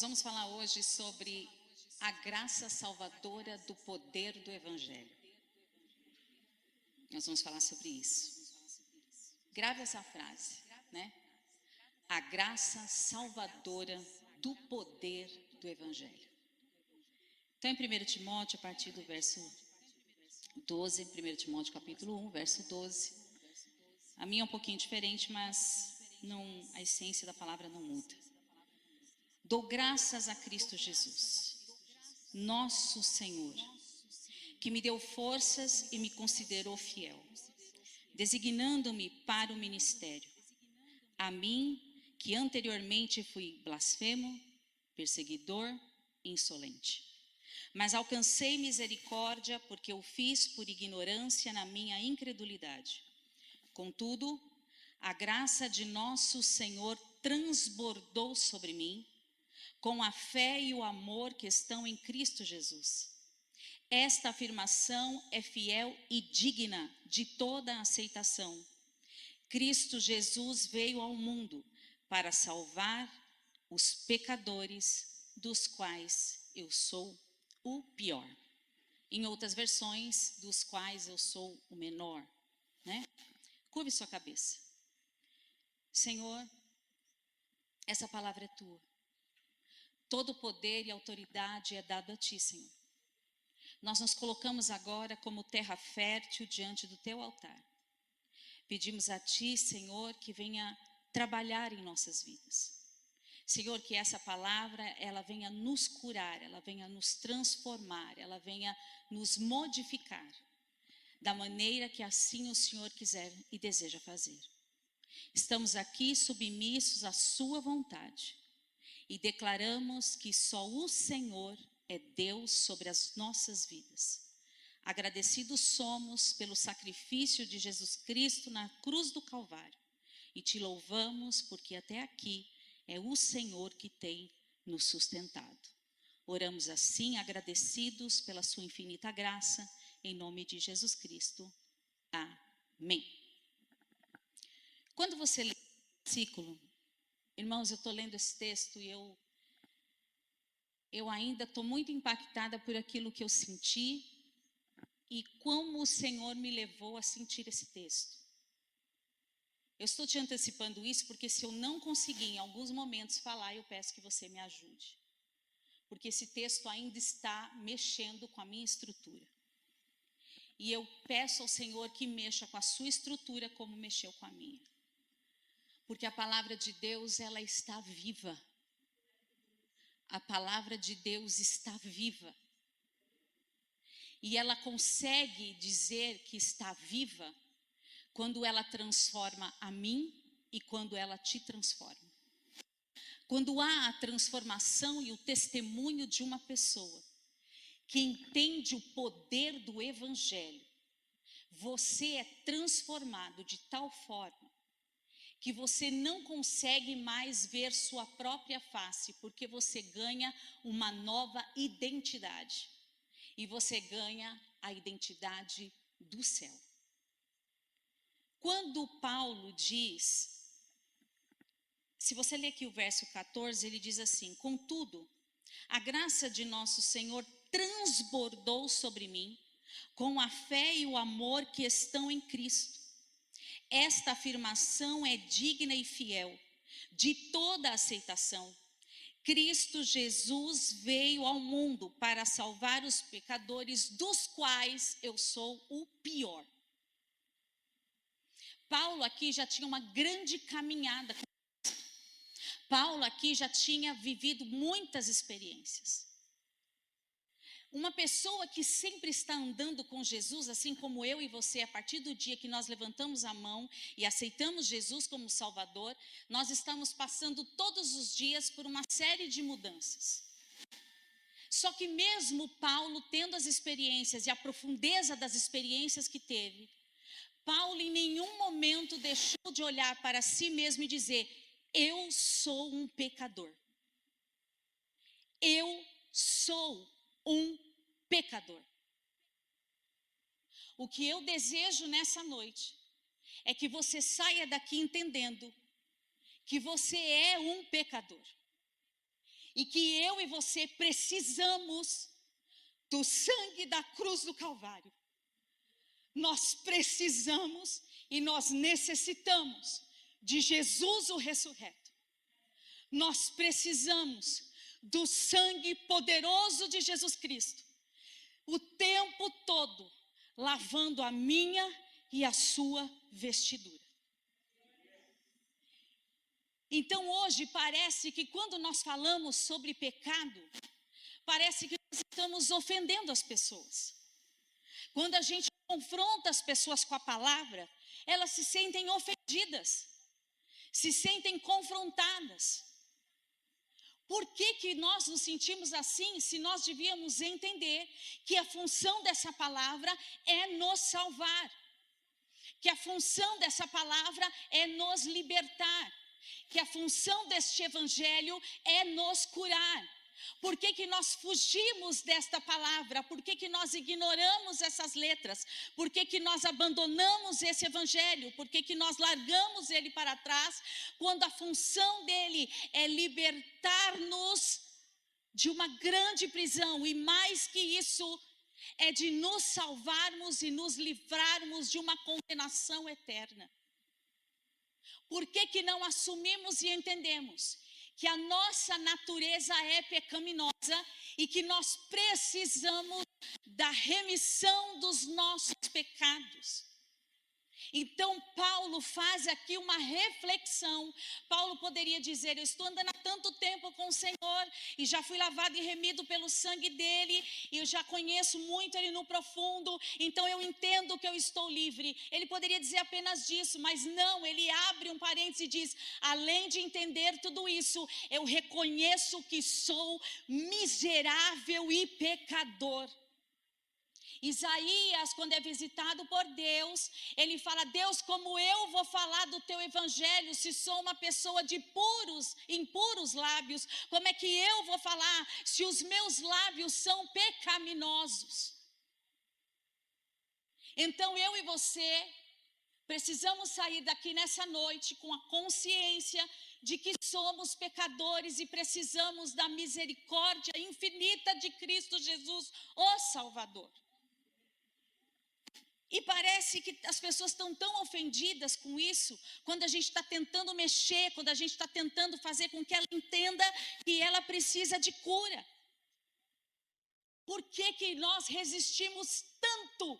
Vamos falar hoje sobre a graça salvadora do poder do Evangelho. Nós vamos falar sobre isso. Grave essa frase, né? A graça salvadora do poder do Evangelho. Então, em 1 Timóteo, a partir do verso 12, 1 Timóteo capítulo 1, verso 12. A minha é um pouquinho diferente, mas a essência da palavra não muda. Dou graças a Cristo Jesus, nosso Senhor, que me deu forças e me considerou fiel, designando-me para o ministério. A mim, que anteriormente fui blasfemo, perseguidor e insolente. Mas alcancei misericórdia porque o fiz por ignorância na minha incredulidade. Contudo, a graça de nosso Senhor transbordou sobre mim, com a fé e o amor que estão em Cristo Jesus. Esta afirmação é fiel e digna de toda aceitação. Cristo Jesus veio ao mundo para salvar os pecadores, dos quais eu sou o pior. Em outras versões, dos quais eu sou o menor, né? Curve sua cabeça. Senhor, essa palavra é tua. Todo poder e autoridade é dado a ti, Senhor. Nós nos colocamos agora como terra fértil diante do teu altar. Pedimos a ti, Senhor, que venha trabalhar em nossas vidas. Senhor, que essa palavra, ela venha nos curar, ela venha nos transformar, ela venha nos modificar, da maneira que assim o Senhor quiser e deseja fazer. Estamos aqui submissos à sua vontade. E declaramos que só o Senhor é Deus sobre as nossas vidas. Agradecidos somos pelo sacrifício de Jesus Cristo na cruz do Calvário. E te louvamos porque até aqui é o Senhor que tem nos sustentado. Oramos assim, agradecidos pela sua infinita graça, em nome de Jesus Cristo. Amém. Quando você lê o versículo, irmãos, eu estou lendo esse texto e eu ainda estou muito impactada por aquilo que eu senti e como o Senhor me levou a sentir esse texto. Eu estou te antecipando isso porque se eu não conseguir em alguns momentos falar, eu peço que você me ajude. Porque esse texto ainda está mexendo com a minha estrutura. E eu peço ao Senhor que mexa com a sua estrutura como mexeu com a minha. Porque a palavra de Deus, ela está viva. A palavra de Deus está viva. E ela consegue dizer que está viva quando ela transforma a mim e quando ela te transforma. Quando há a transformação e o testemunho de uma pessoa que entende o poder do Evangelho, você é transformado de tal forma que você não consegue mais ver sua própria face, porque você ganha uma nova identidade. E você ganha a identidade do céu. Quando Paulo diz, se você ler aqui o verso 14, ele diz assim: contudo, a graça de nosso Senhor transbordou sobre mim, com a fé e o amor que estão em Cristo. Esta afirmação é digna e fiel de toda aceitação. Cristo Jesus veio ao mundo para salvar os pecadores, dos quais eu sou o pior. Paulo aqui já tinha uma grande caminhada. Paulo aqui já tinha vivido muitas experiências. Uma pessoa que sempre está andando com Jesus, assim como eu e você, a partir do dia que nós levantamos a mão e aceitamos Jesus como Salvador, nós estamos passando todos os dias por uma série de mudanças. Só que mesmo Paulo tendo as experiências e a profundeza das experiências que teve, Paulo em nenhum momento deixou de olhar para si mesmo e dizer: eu sou um pecador. Eu sou um pecador. O que eu desejo nessa noite é que você saia daqui entendendo que você é um pecador e que eu e você precisamos do sangue da cruz do Calvário. Nós precisamos e nós necessitamos de Jesus o ressurreto. Nós precisamos do sangue poderoso de Jesus Cristo, o tempo todo, lavando a minha e a sua vestidura. Então hoje parece que quando nós falamos sobre pecado, parece que nós estamos ofendendo as pessoas. Quando a gente confronta as pessoas com a palavra, elas se sentem ofendidas, se sentem confrontadas. Por que nós nos sentimos assim, se nós devíamos entender que a função dessa palavra é nos salvar, que a função dessa palavra é nos libertar, que a função deste evangelho é nos curar. Por que nós fugimos desta palavra? Por que nós ignoramos essas letras? Por que nós abandonamos esse evangelho? Por que nós largamos ele para trás? Quando a função dele é libertar-nos de uma grande prisão, e mais que isso, é de nos salvarmos e nos livrarmos de uma condenação eterna. Por que não assumimos e entendemos que a nossa natureza é pecaminosa e que nós precisamos da remissão dos nossos pecados? Então Paulo faz aqui uma reflexão. Paulo poderia dizer: eu estou andando há tanto tempo com o Senhor e já fui lavado e remido pelo sangue dele, e eu já conheço muito ele no profundo, então eu entendo que eu estou livre. Ele poderia dizer apenas disso, mas não, ele abre um parênteses e diz: além de entender tudo isso, eu reconheço que sou miserável e pecador. Isaías, quando é visitado por Deus, ele fala: Deus, como eu vou falar do teu evangelho se sou uma pessoa de impuros lábios? Como é que eu vou falar se os meus lábios são pecaminosos? Então eu e você precisamos sair daqui nessa noite com a consciência de que somos pecadores e precisamos da misericórdia infinita de Cristo Jesus, o Salvador. E parece que as pessoas estão tão ofendidas com isso, quando a gente está tentando mexer, quando a gente está tentando fazer com que ela entenda que ela precisa de cura. Por que nós resistimos tanto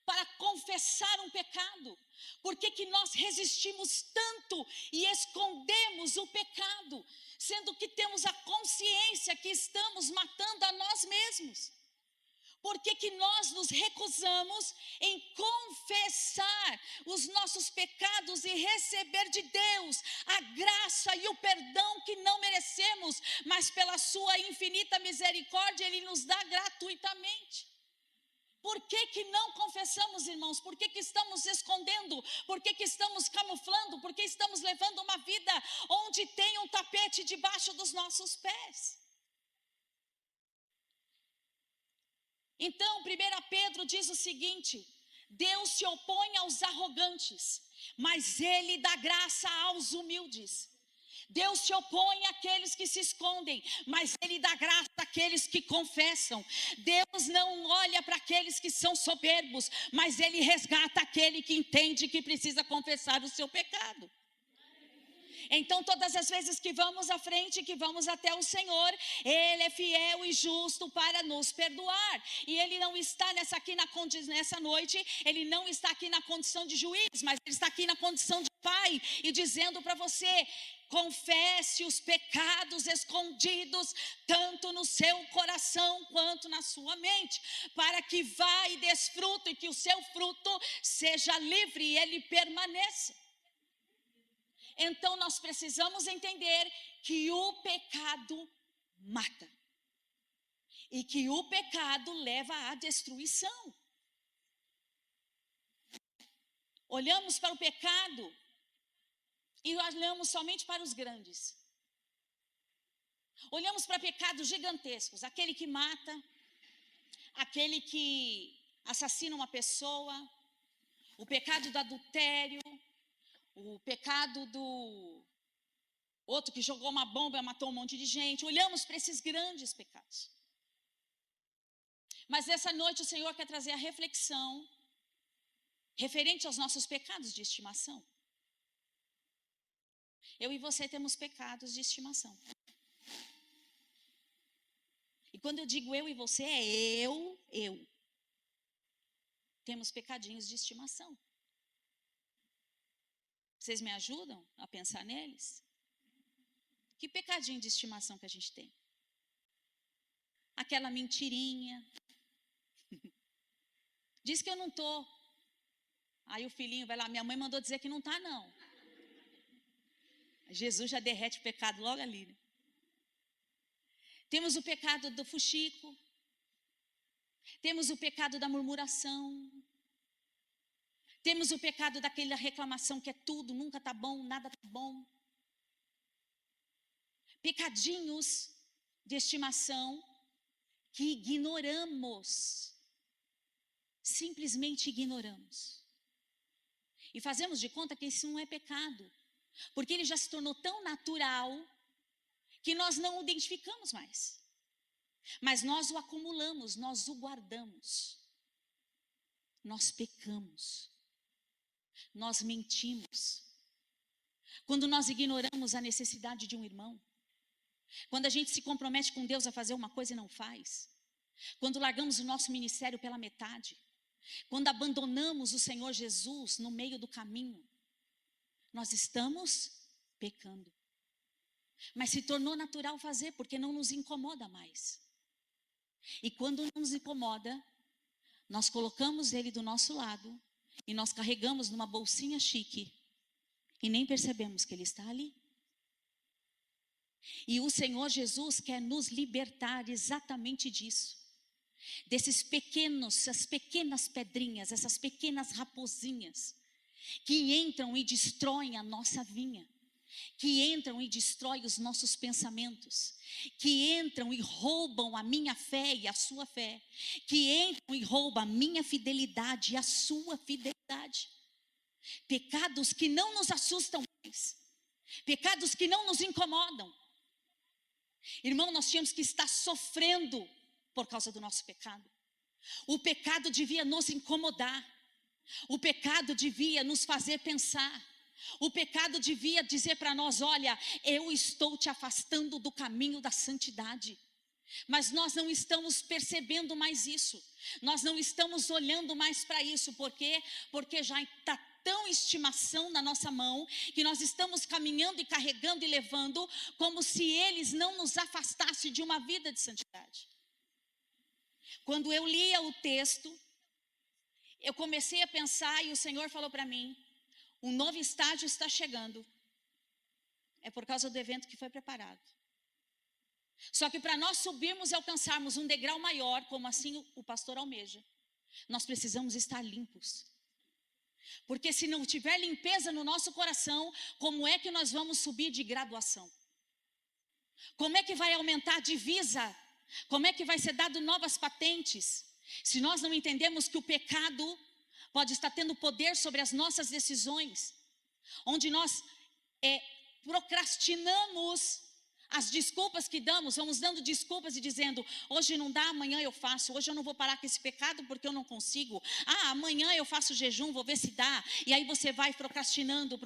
para confessar um pecado? Por que nós resistimos tanto e escondemos o pecado, sendo que temos a consciência que estamos matando a nós mesmos? Por que nós nos recusamos em confessar os nossos pecados e receber de Deus a graça e o perdão que não merecemos, mas pela sua infinita misericórdia Ele nos dá gratuitamente? Por que não confessamos, irmãos? Por que estamos escondendo? Por que estamos camuflando? Por que estamos levando uma vida onde tem um tapete debaixo dos nossos pés? Então, 1 Pedro diz o seguinte: Deus se opõe aos arrogantes, mas Ele dá graça aos humildes. Deus se opõe àqueles que se escondem, mas Ele dá graça àqueles que confessam. Deus não olha para aqueles que são soberbos, mas Ele resgata aquele que entende que precisa confessar o seu pecado. Então todas as vezes que vamos à frente, que vamos até o Senhor, Ele é fiel e justo para nos perdoar. E Ele não está nessa noite, Ele não está aqui na condição de juiz, mas Ele está aqui na condição de Pai, e dizendo para você: confesse os pecados escondidos, tanto no seu coração quanto na sua mente, para que vá e desfrute, e que o seu fruto seja livre e ele permaneça. Então nós precisamos entender que o pecado mata, e que o pecado leva à destruição. Olhamos para o pecado e olhamos somente para os grandes. Olhamos para pecados gigantescos, aquele que mata, aquele que assassina uma pessoa, o pecado do adultério, o pecado outro que jogou uma bomba e matou um monte de gente. Olhamos para esses grandes pecados. Mas nessa noite o Senhor quer trazer a reflexão referente aos nossos pecados de estimação. Eu e você temos pecados de estimação. E quando eu digo eu e você, é eu. Temos pecadinhos de estimação. Vocês me ajudam a pensar neles? Que pecadinho de estimação que a gente tem? Aquela mentirinha. Diz que eu não estou. Aí o filhinho vai lá, minha mãe mandou dizer que não está, não. Jesus já derrete o pecado logo ali, né? Temos o pecado do fuxico. Temos o pecado da murmuração. Temos o pecado daquela reclamação que é tudo, nunca está bom, nada está bom. Pecadinhos de estimação que ignoramos. Simplesmente ignoramos. E fazemos de conta que isso não é pecado. Porque ele já se tornou tão natural que nós não o identificamos mais. Mas nós o acumulamos, nós o guardamos. Nós pecamos. Nós mentimos. Quando nós ignoramos a necessidade de um irmão. Quando a gente se compromete com Deus a fazer uma coisa e não faz. Quando largamos o nosso ministério pela metade. Quando abandonamos o Senhor Jesus no meio do caminho. Nós estamos pecando. Mas se tornou natural fazer, porque não nos incomoda mais. E quando não nos incomoda, nós colocamos ele do nosso lado e nós carregamos numa bolsinha chique e nem percebemos que ele está ali. E o Senhor Jesus quer nos libertar exatamente disso. Desses pequenos, essas pequenas pedrinhas, essas pequenas raposinhas que entram e destroem a nossa vinha, que entram e destroem os nossos pensamentos, que entram e roubam a minha fé e a sua fé, que entram e roubam a minha fidelidade e a sua fidelidade. Pecados que não nos assustam mais, pecados que não nos incomodam. Irmão, nós tínhamos que estar sofrendo por causa do nosso pecado. O pecado devia nos incomodar. O pecado devia nos fazer pensar. O pecado devia dizer para nós: olha, eu estou te afastando do caminho da santidade. Mas nós não estamos percebendo mais isso. Nós não estamos olhando mais para isso. Por quê? Porque já está tão estimação na nossa mão, que nós estamos caminhando e carregando e levando, como se eles não nos afastassem de uma vida de santidade. Quando eu lia o texto, eu comecei a pensar e o Senhor falou para mim: um novo estágio está chegando. É por causa do evento que foi preparado. Só que para nós subirmos e alcançarmos um degrau maior, como assim o pastor almeja, nós precisamos estar limpos. Porque se não tiver limpeza no nosso coração, como é que nós vamos subir de graduação? Como é que vai aumentar a divisa? Como é que vai ser dado novas patentes? Se nós não entendemos que o pecado pode estar tendo poder sobre as nossas decisões, onde nós procrastinamos as desculpas que damos, vamos dando desculpas e dizendo: hoje não dá, amanhã eu faço, hoje eu não vou parar com esse pecado porque eu não consigo, amanhã eu faço jejum, vou ver se dá. E aí você vai procrastinando.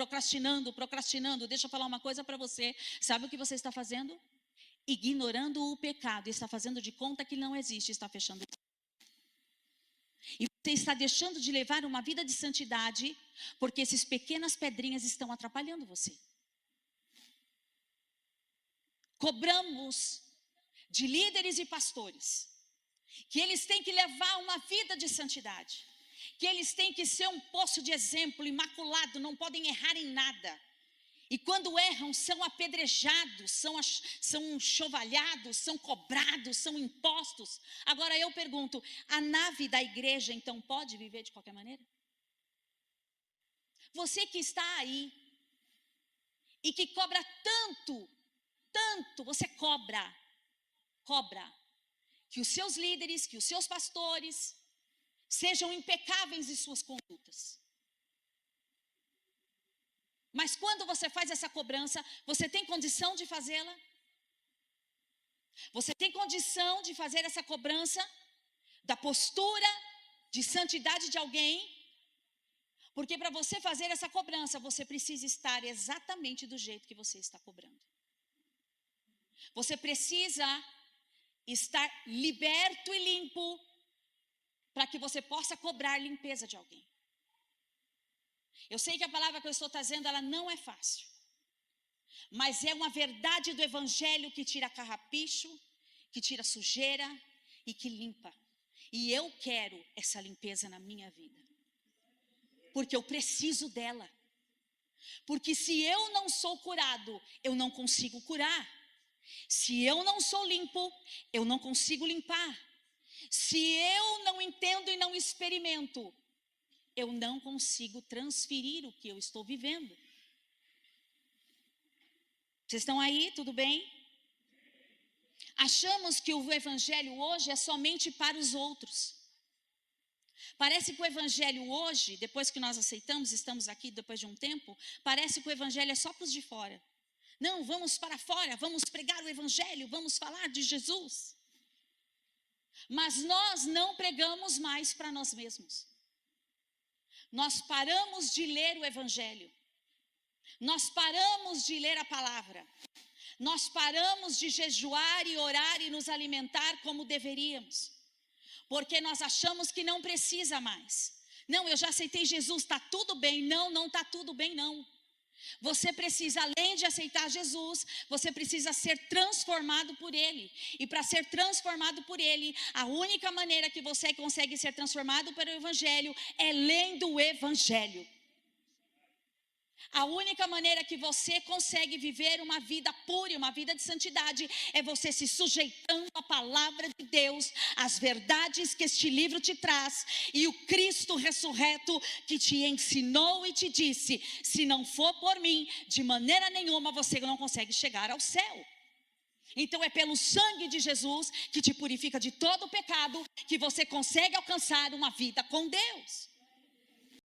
Deixa eu falar uma coisa para você: sabe o que você está fazendo? Ignorando o pecado, está fazendo de conta que não existe, está fechando. E você está deixando de levar uma vida de santidade, porque essas pequenas pedrinhas estão atrapalhando você. Cobramos de líderes e pastores que eles têm que levar uma vida de santidade, que eles têm que ser um poço de exemplo, imaculado, não podem errar em nada. E quando erram, são apedrejados, são enxovalhados, são cobrados, são impostos. Agora eu pergunto: a nave da igreja então pode viver de qualquer maneira? Você que está aí e que cobra tanto, você cobra que os seus líderes, que os seus pastores sejam impecáveis em suas condutas. Mas quando você faz essa cobrança, você tem condição de fazê-la? Você tem condição de fazer essa cobrança da postura de santidade de alguém? Porque para você fazer essa cobrança, você precisa estar exatamente do jeito que você está cobrando. Você precisa estar liberto e limpo para que você possa cobrar limpeza de alguém. Eu sei que a palavra que eu estou trazendo, ela não é fácil. Mas é uma verdade do evangelho que tira carrapicho, que tira sujeira e que limpa. E eu quero essa limpeza na minha vida. Porque eu preciso dela. Porque se eu não sou curado, eu não consigo curar. Se eu não sou limpo, eu não consigo limpar. Se eu não entendo e não experimento, eu não consigo transferir o que eu estou vivendo. Vocês estão aí? Tudo bem? Achamos que o evangelho hoje é somente para os outros. Parece que o evangelho hoje, depois que nós aceitamos, estamos aqui depois de um tempo, parece que o evangelho é só para os de fora. Não, vamos para fora, vamos pregar o evangelho, vamos falar de Jesus. Mas nós não pregamos mais para nós mesmos. Nós paramos de ler o evangelho. Nós paramos de ler a palavra. Nós paramos de jejuar e orar e nos alimentar como deveríamos. Porque nós achamos que não precisa mais. Não, eu já aceitei Jesus, está tudo bem. Não, não está tudo bem não. Você precisa, além de aceitar Jesus, você precisa ser transformado por Ele. E para ser transformado por Ele, a única maneira que você consegue ser transformado pelo Evangelho é lendo o Evangelho. A única maneira que você consegue viver uma vida pura, uma vida de santidade, é você se sujeitando à palavra de Deus, às verdades que este livro te traz, e o Cristo ressurreto que te ensinou e te disse: se não for por mim, de maneira nenhuma você não consegue chegar ao céu. Então é pelo sangue de Jesus, que te purifica de todo o pecado, que você consegue alcançar uma vida com Deus.